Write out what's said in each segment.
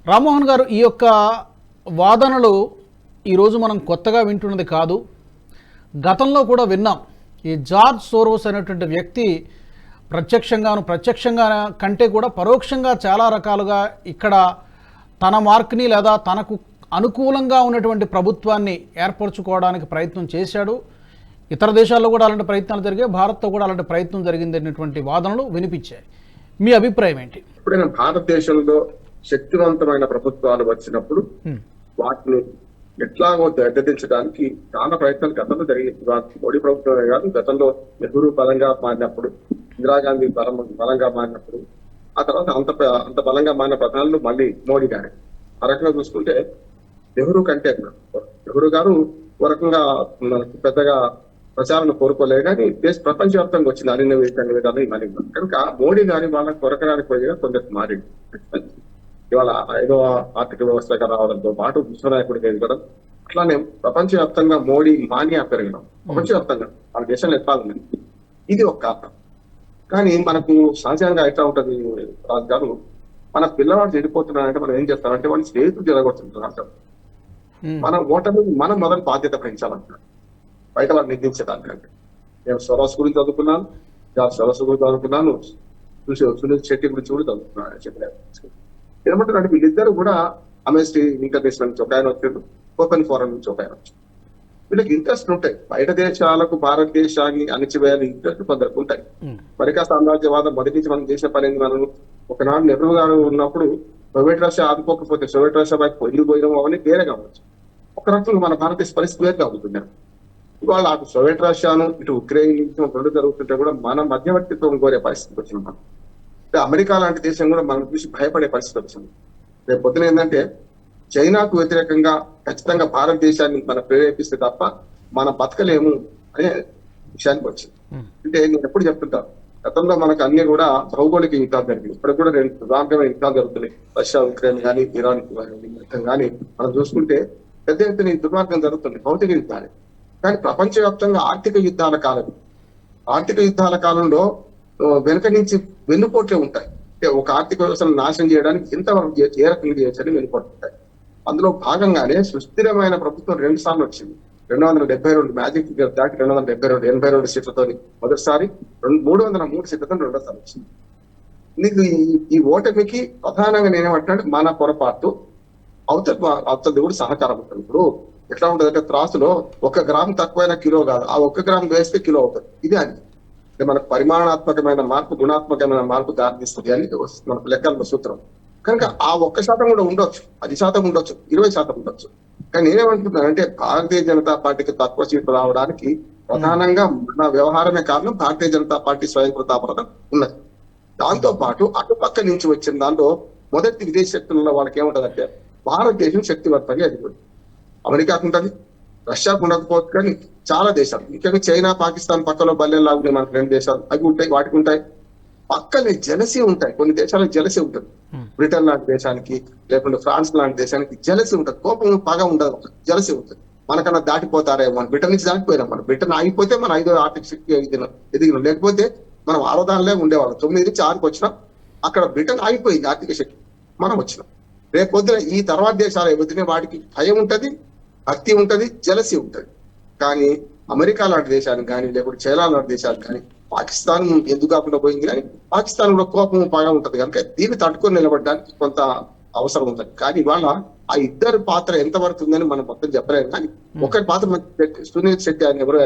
రామ్మోహన్ గారు, ఈ యొక్క వాదనలు ఈరోజు మనం కొత్తగా వింటున్నది కాదు. గతంలో కూడా విన్నాం. ఈ జార్జ్ సోరోస్ అనేటువంటి వ్యక్తి ప్రత్యక్షంగా కంటే కూడా పరోక్షంగా చాలా రకాలుగా ఇక్కడ తన మార్క్ని లేదా తనకు అనుకూలంగా ఉన్నటువంటి ప్రభుత్వాన్ని ఏర్పరచుకోవడానికి ప్రయత్నం చేశాడు. ఇతర దేశాల్లో కూడా అలాంటి ప్రయత్నాలు జరిగాయి, భారత్లో కూడా అలాంటి ప్రయత్నం జరిగింది అనేటువంటి వాదనలు వినిపించాయి. మీ అభిప్రాయం ఏంటి? ఎప్పుడైనా భారతదేశంలో శక్తివంతమైన ప్రభుత్వాలు వచ్చినప్పుడు వాటిని ఎట్లాగో దెబ్బతీర్చడానికి చాలా ప్రయత్నాలు గతంలో జరిగింది. మోడీ ప్రభుత్వమే కాదు, గతంలో నెహ్రూ బలంగా మారినప్పుడు, ఇందిరాగాంధీ బలంగా మారినప్పుడు, ఆ తర్వాత అంత బలంగా మారిన ప్రధానులు మళ్ళీ మోడీ గారు. ఆ రకంగా చూసుకుంటే నెహ్రూ కంటే నెహ్రూ గారు ఒక రకంగా పెద్దగా ప్రచారం కోరుకోలేదు, కానీ ప్రపంచవ్యాప్తంగా వచ్చింది అన్ని విధాలు ఇవన్నీ. కనుక మోడీ గారి వాళ్ళ కొరకడానికి పోయిగా కొందరికి మారింది. ఇవాళ 5వ ఆర్థిక వ్యవస్థగా రావడంతో పాటు విశ్వనాయకుడికి ఎదగడం, అట్లానే ప్రపంచవ్యాప్తంగా మోడీ మాన్యా పెరగడం, ప్రపంచవ్యాప్తంగా మన దేశంలో ఎట్లా ఉంది, ఇది ఒక కారణం. కానీ మనకు సహజంగా ఎట్లా ఉంటది రాజు గారు, మన పిల్లవాడు చెడిపోతున్నాడంటే మనం ఏం చేస్తామంటే వాళ్ళు స్నేహితులు జరగొచ్చుంటున్నాం. మన ఓటమి మనం మొదటి బాధ్యత పెంచాలంటున్నాం, బయట వాళ్ళు నిర్దించేదానికంటే. నేను సొరస్ గురించి చదువుకున్నాను, సొరస్ గురించి చదువుకున్నాను, సునీల్ శెట్టి గురించి కూడా చదువుకున్నాను. చెప్పలేదు ఏమంటారంటే వీళ్ళిద్దరు కూడా అమెస్టీ ఇంటర్నేషనల్ నుంచి ఒక ఆయన వచ్చాడు, ఓపెన్ ఫోరం నుంచి ఒక ఆయన వచ్చాడు. వీళ్ళకి ఇంట్రెస్ట్ ఉంటాయి. బయట దేశాలకు భారతదేశాన్ని అణిచివేయాలి ఇంట్రెస్ట్ కొందరికి ఉంటాయి. అమెరికా సామ్రాజ్యవాదం మొదటి నుంచి మనం చేసిన పని. మనం ఒకనాడు నెహ్రూ గారు ఉన్నప్పుడు సోవియట్ రష్యా ఆదుకోకపోతే సోవియట్ రష్యా వైపు వెళ్ళిపోయినాం అవన్నీ వేరే కావచ్చు. ఒక రకంగా మన భారతదేశ పరిస్థితి వేరుగా అవుతుంది. ఇవాళ అటు సోవియట్ రష్యాను ఇటు ఉక్రెయిన్ నుంచి రెండు జరుగుతుంటే కూడా మన మధ్యవర్తిత్వం కోరే పరిస్థితి వచ్చింది. మనం అమెరికా లాంటి దేశం కూడా మనం చూసి భయపడే పరిస్థితి వచ్చింది. రేపు పొద్దున ఏంటంటే చైనాకు వ్యతిరేకంగా ఖచ్చితంగా భారతదేశాన్ని మనం ప్రేరేపిస్తే తప్ప మనం బతకలేము అనే విషయానికి వచ్చింది. అంటే నేను ఎప్పుడు చెప్తుంటాను, గతంలో మనకు అన్ని కూడా భౌగోళిక యుద్ధాలు జరిగింది. ఇప్పుడు కూడా 2 ప్రధానమైన యుద్ధాలు జరుగుతున్నాయి. రష్యా ఉక్రెయిన్ కానీ, ఇరాన్ యుద్ధం కానీ మనం చూసుకుంటే పెద్ద ఎత్తున దుర్మార్గం జరుగుతుంది, భౌతిక యుద్ధాలు. కానీ ప్రపంచవ్యాప్తంగా ఆర్థిక యుద్ధాల కాలంలో వెనుక నుంచి వెన్నుపోట్లే ఉంటాయి. అంటే ఒక ఆర్థిక వ్యవస్థను నాశనం చేయడానికి ఎంతవరకు ఏ రకంగా చేయొచ్చని వెన్నుపోతుంటాయి. అందులో భాగంగానే సుస్థిరమైన ప్రభుత్వం 2 సార్లు వచ్చింది. 272 మ్యాజిక్ ఫిగర్ దాటి 272 82 సీట్లతో మొదటిసారి, 303 సీట్లతో రెండోసారి వచ్చింది. నీకు ఈ ఓటమికి ప్రధానంగా నేనేమంటున్నాను, మన పొరపాటు అవతల కూడా సహకారం ఉంటుంది. ఇప్పుడు ఎట్లా ఉంటుంది అంటే త్రాసులో 1 గ్రాము తక్కువైన కిలో కాదు, ఆ 1 గ్రాము వేస్తే కిలో అవుతుంది. ఇది అని మనకు పరిమాణాత్మకమైన మార్పు గుణాత్మకమైన మార్పు దారితీస్తుంది అని మనకు లెక్కల సూత్రం. కనుక ఆ 1% కూడా ఉండొచ్చు, 10% ఉండొచ్చు, 20% ఉండొచ్చు. కానీ నేనేమంటున్నానంటే భారతీయ జనతా పార్టీకి తక్కువ సీట్లు రావడానికి ప్రధానంగా మన వ్యవహారమే కారణం. భారతీయ జనతా పార్టీ స్వయంకృతాపరత ఉన్నది. దాంతో పాటు అటుపక్క నుంచి వచ్చిన దాంట్లో మొదటి విదేశీ శక్తులలో వాళ్ళకి ఏముంటదంటే భారతదేశం శక్తివంతంగా ఎదుగుతుంది. అమెరికాకు ఉంటుంది, రష్యాకు ఉండకపోవచ్చు, కానీ చాలా దేశాలు, ముఖ్యంగా చైనా, పాకిస్తాన్ పక్కలో బల్లెల్లా ఉన్నాయి మనకు 2 దేశాలు, అవి ఉంటాయి, వాటికి ఉంటాయి. పక్కనే జలసీ ఉంటాయి, కొన్ని దేశాలకు జలసీ ఉంటుంది. బ్రిటన్ లాంటి దేశానికి, లేకుంటే ఫ్రాన్స్ లాంటి దేశానికి జలసీ ఉంటుంది, కోపం పగ ఉండదు, జలసీ ఉంటుంది. మనకన్నా దాటిపోతారేమో, మనం బ్రిటన్ నుంచి దాటిపోయినాం. మనం బ్రిటన్ ఆగిపోతే మన 5వ ఆర్థిక శక్తి ఎదిగినాం, లేకపోతే మనం 6వ దానిలో ఉండేవాళ్ళం. 9 నుంచి 6కి వచ్చినాం, అక్కడ బ్రిటన్ ఆగిపోయింది ఆర్థిక శక్తి, మనం వచ్చినాం. రేపు పొద్దున ఈ తర్వాత దేశాలు ఎదుగుతున్నాయి, వాటికి భయం ఉంటది, భక్తి ఉంటది, జలసీ ఉంటది. కానీ అమెరికా లాంటి దేశానికి కానీ, లేకుంటే చైనా లాంటి దేశాలకు కానీ, పాకిస్తాన్ ఎందుకు కాకుండా పోయింది, కానీ పాకిస్తాన్ కూడా కోపం బాగా ఉంటది. కనుక దీన్ని తట్టుకొని నిలబడడానికి కొంత అవసరం ఉంటుంది. కానీ ఇవాళ ఆ ఇద్దరు పాత్ర ఎంతవరకు ఉందని మనం మొత్తం చెప్పలేము. కానీ ఒకరి పాత్ర సునీల్ శెట్టి అని ఎవరు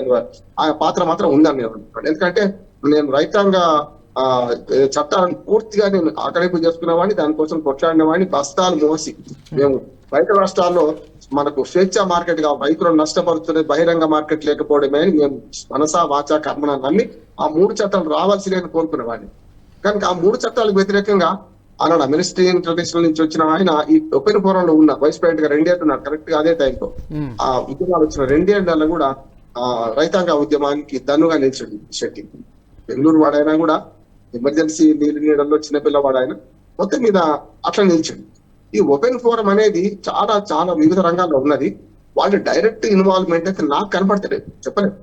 ఆ పాత్ర మాత్రం ఉందని నేను అనుకుంటాను. ఎందుకంటే నేను రైతాంగ చట్టాలను పూర్తిగా నేను ఆకలింపు చేసుకున్న వాడిని, దానికోసం కొట్లాడిన వాడిని, బస్తాలు మోసి మేము బయట రాష్ట్రాల్లో మనకు స్వేచ్ఛా మార్కెట్ గా రైతులను నష్టపరుస్తున్నది బహిరంగ మార్కెట్ లేకపోవడమే అని మేము మనసా వాచా కర్మణ నమ్మి ఆ 3 చట్టాలు రావాల్సిందని కోరుకునే వాడిని. కనుక ఆ 3 చట్టాలకు వ్యతిరేకంగా ఆనాడు అమెరిస్టీ ఇంటర్నేషనల్ నుంచి వచ్చిన ఆయన ఈ ఓపెన్ ఫోరంలో ఉన్న వైస్ ప్రెసిడెంట్ గా 2 ఏళ్ళు ఉన్నారు. కరెక్ట్ గా అదే టైంలో ఆ ఉద్యమాలు వచ్చిన 2 ఏళ్లలో కూడా రైతాంగ ఉద్యమానికి దన్నుగా నిలిచాడు శెట్టి. బెంగళూరు వాడైనా కూడా ఎమర్జెన్సీ నీళ్ళలో చిన్నపిల్లవాడు ఆయన, మొత్తం మీద అట్లా నిలిచాడు. ఈ ఓపెన్ ఫోరం అనేది చాలా చాలా వివిధ రంగాల్లో ఉన్నది. వాళ్ళ డైరెక్ట్ ఇన్వాల్వ్మెంట్ అయితే నాకు కనపడతలేదు, చెప్పలేదు.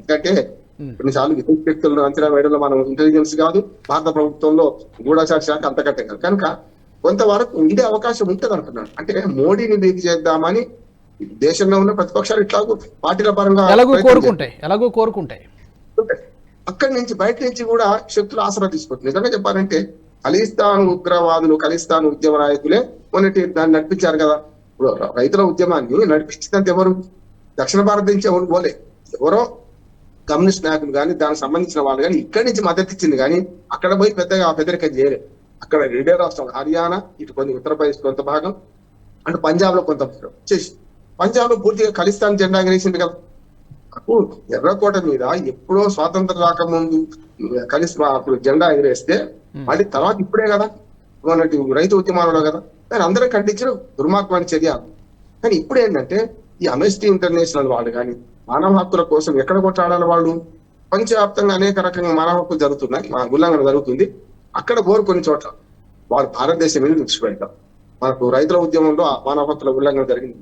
ఎందుకంటే కొన్నిసార్లు విదేశీ వ్యక్తులను అంచనా వేయడంలో మనం ఇంటెలిజెన్స్ కాదు, భారత ప్రభుత్వంలో గూఢచార శాఖ అంతకంటే కాదు. కనుక కొంతవరకు ఉండే అవకాశం ఉంటది అంటున్నాను. అంటే మోడీని వీక్ చేద్దామని దేశంలో ఉన్న ప్రతిపక్షాలు ఇట్లా పార్టీల పరంగా ఎలాగో కోరుకుంటాయి. అక్కడి నుంచి బయట నుంచి కూడా శక్తులు ఆసరా తీసుకుంటుంది. నిజంగా చెప్పాలంటే ఖలిస్తాన్ ఉగ్రవాదులు, ఖలిస్తాన్ ఉద్యమ నాయకులే మొన్నటి దాన్ని నడిపించారు కదా. ఇప్పుడు రైతుల ఉద్యమాన్ని నడిపించినంత ఎవరు? దక్షిణ భారతదేశం ఎవరు పోలే, ఎవరో కమ్యూనిస్ట్ నాయకులు కానీ దానికి సంబంధించిన వాళ్ళు కానీ ఇక్కడి నుంచి మద్దతు ఇచ్చింది కానీ అక్కడ పోయి పెద్దగా పెద్దరికం చేయలేదు. అక్కడ రెండే రాష్ట్రాలు, హర్యానా, ఇటు కొన్ని ఉత్తరప్రదేశ్ కొంత భాగం, అంటే పంజాబ్ లో కొంత చేసి, పంజాబ్ లో పూర్తిగా ఖలిస్తాన్ జెండా ఎగరేసింది కదా. నాకు ఎర్రకోట మీద ఎప్పుడో స్వాతంత్రం రాకముందు అప్పుడు జెండా ఎగరేస్తే మళ్ళీ తర్వాత ఇప్పుడే కదా మొన్నటి రైతు ఉద్యమాలలో కదా దాన్ని అందరం ఖండించిన దుర్మార్గమైన చర్య. కానీ ఇప్పుడు ఏంటంటే ఈ అమెస్టీ ఇంటర్నేషనల్ వాళ్ళు కానీ మానవ హక్కుల కోసం ఎక్కడ కొట్లాడాలి వాళ్ళు? ప్రపంచవ్యాప్తంగా అనేక రకంగా మానవ హక్కులు జరుగుతున్నాయి, ఉల్లంఘన జరుగుతుంది. అక్కడ కొన్ని చోట్ల వారు భారతదేశం మీద దృష్టిపెడతారు. మనకు రైతుల ఉద్యమంలో మానవ హక్కుల ఉల్లంఘన జరిగింది.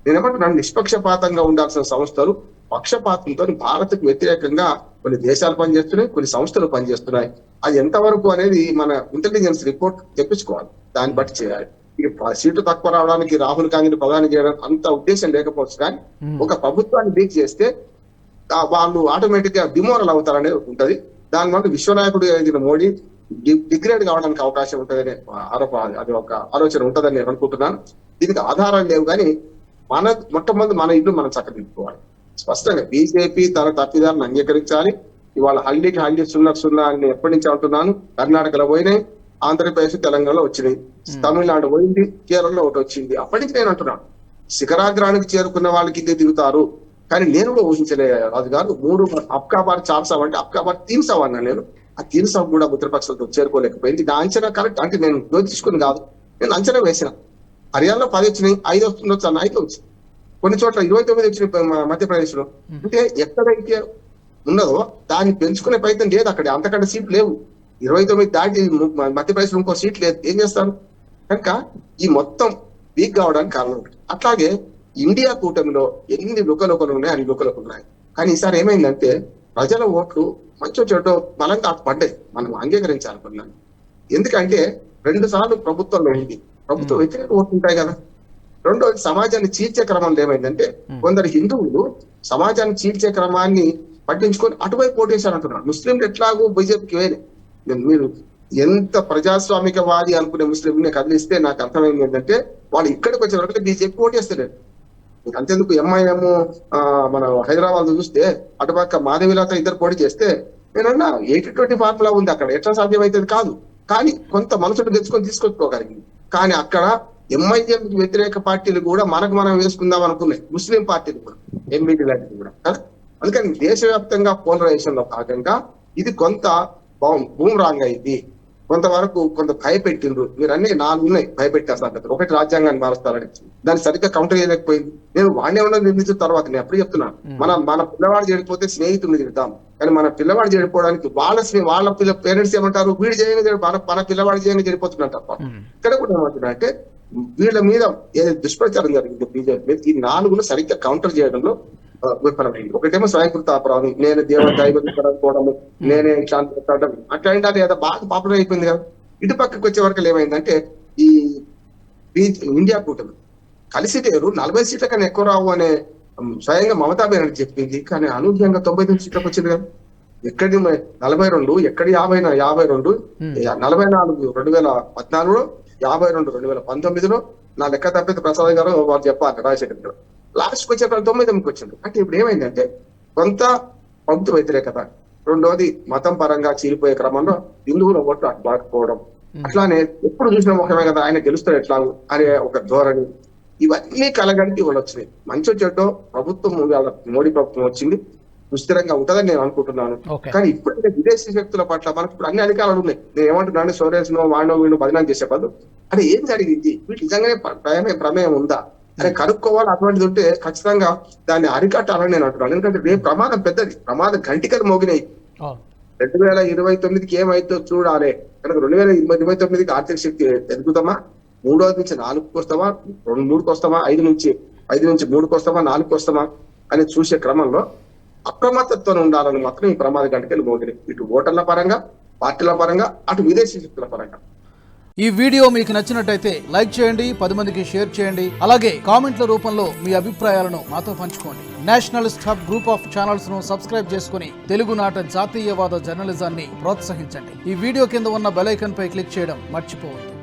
నేనేమంటున్నాను, నిష్పక్షపాతంగా ఉండాల్సిన సంస్థలు పక్షపాతంతో భారత్కు వ్యతిరేకంగా కొన్ని దేశాలు పనిచేస్తున్నాయి, కొన్ని సంస్థలు పనిచేస్తున్నాయి. అది ఎంతవరకు అనేది మన ఇంటెలిజెన్స్ రిపోర్ట్ తెప్పించుకోవాలి, దాన్ని బట్టి చేయాలి. ఈ సీటు తక్కువ రావడానికి రాహుల్ గాంధీని ప్రధాని చేయడం అంత ఉద్దేశం లేకపోవచ్చు, కానీ ఒక ప్రభుత్వాన్ని వీక్ చేస్తే వాళ్ళు ఆటోమేటిక్ గా డిమోరల్ అవుతారనేది ఉంటది. దానివల్ల విశ్వనాయకుడు ఎదిగిన మోడీ డిగ్రేడ్ కావడానికి అవకాశం ఉంటుందనే అది ఒక ఆలోచన ఉంటుందని నేను అనుకుంటున్నాను. దీనికి ఆధారాలు లేవు, కానీ మొట్టమొదటి మన ఇల్లు మనం చక్కదిద్దుకోవాలి. స్పష్టంగా బీజేపీ తన తప్పిదాలను అంగీకరించాలి. ఇవాళ హల్లీకి హల్లీ సున్నా అని ఎప్పటి నుంచి అంటున్నాను. కర్ణాటకలో పోయినాయి, ఆంధ్రప్రదేశ్ తెలంగాణలో వచ్చినాయి, తమిళనాడు పోయింది, కేరళలో ఒకటి వచ్చింది. అప్పటి నుంచి నేను అంటున్నాను, శిఖరాగ్రానికి చేరుకున్న వాళ్ళకి ఇదే దిగుతారు. కానీ నేను కూడా ఊహించలే రాజు గారు, 3 అబ్కాబార్ చార్సావ్ అంటే అబ్కాబార్ తీన్సావ్ అన్నా నేను. ఆ తీన్సావ్ కూడా ఉత్తరపక్షాలతో చేరుకోలేకపోయింది. నా అంచనా కరెక్ట్ అంటే నేను తీసుకుని కాదు, నేను అంచనా వేసిన. హర్యానాలో 10 వచ్చినాయి, 5 వస్తుండొచ్చు అన్న, 5 వచ్చింది. కొన్ని చోట్ల 29 వచ్చినాయి మధ్యప్రదేశ్ లో. అంటే ఎక్కడైతే ఉన్నదో దాన్ని పెంచుకునే ప్రయత్నం లేదు. అక్కడ అంతకంటే సీట్లు లేవు. 29 దాటి మధ్యప్రదేశ్ లో ఇంకో సీట్ లేదు, ఏం చేస్తారు? కనుక ఈ మొత్తం వీక్ కావడానికి కారణం. అట్లాగే ఇండియా కూటమిలో ఎన్ని లుకలుకలు ఉన్నాయి, అన్ని లుకలుకలు ఉన్నాయి. కానీ ఈసారి ఏమైందంటే ప్రజల ఓట్లు మంచి చెడ్డ బలంగా పడ్డాయి. మనం అంగీకరించాలనుకున్నాను. ఎందుకంటే 2 సార్లు ప్రభుత్వంలో ఉంది, ప్రభుత్వ వ్యతిరేక ఓట్లు ఉంటాయి కదా. రెండోది, సమాజాన్ని చీల్చే క్రమంలో ఏమైందంటే కొందరు హిందువులు సమాజాన్ని చీల్చే క్రమాన్ని పట్టించుకొని అటువైపు ఓటేశారు అంటున్నారు. ముస్లింలు ఎట్లాగో బీజేపీకి వేరే. మీరు ఎంత ప్రజాస్వామికవాది అనుకునే ముస్లింని కదిలిస్తే నాకు అర్థమైంది ఏంటంటే వాళ్ళు ఇక్కడికి వచ్చే వరకు బీజేపీ ఓటేస్తలేదు. అంతేందుకు ఎంఐఎం మన హైదరాబాద్ చూస్తే అటుపక్క మాధవిలత ఇద్దరు పోటీ చేస్తే నేనన్నా 80-20 ఫార్ములా ఉంది అక్కడ, ఎట్లా సాధ్యమైతుంది కాదు. కానీ కొంత మనసును తెచ్చుకొని తీసుకొచ్చుకోగలిగింది. కానీ అక్కడ ఎంఐఎం వ్యతిరేక పార్టీలు కూడా మనం వేసుకుందాం అనుకున్నాయి, ముస్లిం పార్టీలు కూడా, ఎంబీటీ లాంటివి కూడా కదా. అందుకని దేశవ్యాప్తంగా పోలరైజేషన్ లో భాగంగా ఇది కొంత బూమరాంగ్ అయింది. కొంతవరకు కొంత భయపెట్టిండ్రు. మీరు అన్ని 4 ఉన్నాయి భయపెట్టే సంగతులు. ఒకటి, రాజ్యాంగాన్ని మారుస్తారని, దాన్ని సరిగ్గా కౌంటర్ చేయలేకపోయింది. నేను వాడినే ఉన్న నిర్మించిన తర్వాత నేను ఎప్పుడు చెప్తున్నాను, మన పిల్లవాడు చెడిపోతే స్నేహితుడిని తిడతాం, కానీ మన పిల్లవాడు చెడిపోవడానికి వాళ్ళ పేరెంట్స్ ఏమంటారు, వీడు చేయని మన పిల్లవాడు చేయని చెడిపోతున్నాడు తప్ప. ఇక్కడ కూడా ఏమంటున్నా అంటే వీళ్ళ మీద ఏదైతే దుష్ప్రచారం జరిగింది బీజేపీ మీద, ఈ 4ను సరిగ్గా కౌంటర్ చేయడంలో విఫలమైంది. ఒకటేమో స్వయంకృత అపరాధం, నేను దైవపోవడము, నేనే శాంతి పెట్టడం, అట్లాంటి అది ఏదో బాగా పాపులర్ అయిపోయింది కదా. ఇటు పక్కకి వచ్చే వరకు ఏమైందంటే ఈ ఇండియా కూటమి కలిసిటేరు 40 సీట్ల కన్నా ఎక్కువ రావు అనే స్వయంగా మమతా బెనర్జీ చెప్పింది. కానీ అనూహ్యంగా 99 సీట్లకు వచ్చింది కదా. ఎక్కడి 42, ఎక్కడి 52, 44 2014లో, 52 2019లో. నా లెక్క తప్పితే ప్రసాద్ గారు వారు చెప్పాలి, రాజశేఖర్ గారు లాస్ట్కి వచ్చే 99కి వచ్చింది. అంటే ఇప్పుడు ఏమైందంటే కొంత ప్రభుత్వ వ్యతిరేకత, రెండోది మతం పరంగా చీలిపోయే క్రమంలో హిందువుల ఓట్లు అటు బాకపోవడం, అట్లానే ఎప్పుడు చూసిన ముఖమే కదా ఆయన గెలుస్తాడు ఎట్లా అనే ఒక ధోరణి, ఇవన్నీ కలగలిపి వాళ్ళు వచ్చినాయి. మంచి చెడ్డో ప్రభుత్వం మోడీ ప్రభుత్వం వచ్చింది, సుస్థిరంగా ఉంటుందని నేను అనుకుంటున్నాను. కానీ ఇప్పుడైతే విదేశీ శక్తుల పట్ల మనకు ఇప్పుడు అన్ని అధికారాలు ఉన్నాయి. నేను ఏమంటున్నాను, సోరేస్ నో వాడినో వీళ్ళు బదనాం చేసే పద్ధతి అంటే ఏం జరిగింది, వీటి నిజంగానే ప్రమేయం ఉందా అని కనుక్కోవాలి. అటువంటిది ఉంటే ఖచ్చితంగా దాన్ని అరికట్టాలని నేను అంటున్నాను. ఎందుకంటే రేపు ప్రమాదం పెద్దది, ప్రమాద గంటికలు మోగినాయి. 2029కి ఏమైతే చూడాలి. కనుక 2029కి ఆర్థిక శక్తి ఎదుగుతామా, 3వ నుంచి 4కి వస్తామా, 3కి వస్తామా, 5 నుంచి 3కి వస్తామా, 4కి వస్తామా అని చూసే క్రమంలో అప్రమత్తత్వం ఉండాలని మాత్రం ఈ ప్రమాద గంటకెళ్ళి మోగినాయి. ఇటు ఓటర్ల పరంగా, పార్టీల పరంగా, అటు విదేశీ శక్తుల పరంగా. ఈ వీడియో మీకు నచ్చినట్టయితే లైక్ చేయండి, 10 మందికి షేర్ చేయండి. అలాగే కామెంట్ల రూపంలో మీ అభిప్రాయాలను మాతో పంచుకోండి. Nationalist hub group of channels ను సబ్స్క్రైబ్ చేసుకుని తెలుగునాట జాతీయవాద జర్నలిజాన్ని ప్రోత్సహించండి. ఈ వీడియో కింద ఉన్న బెల్ ఐకాన్ పై క్లిక్ చేయడం మర్చిపోవద్దు.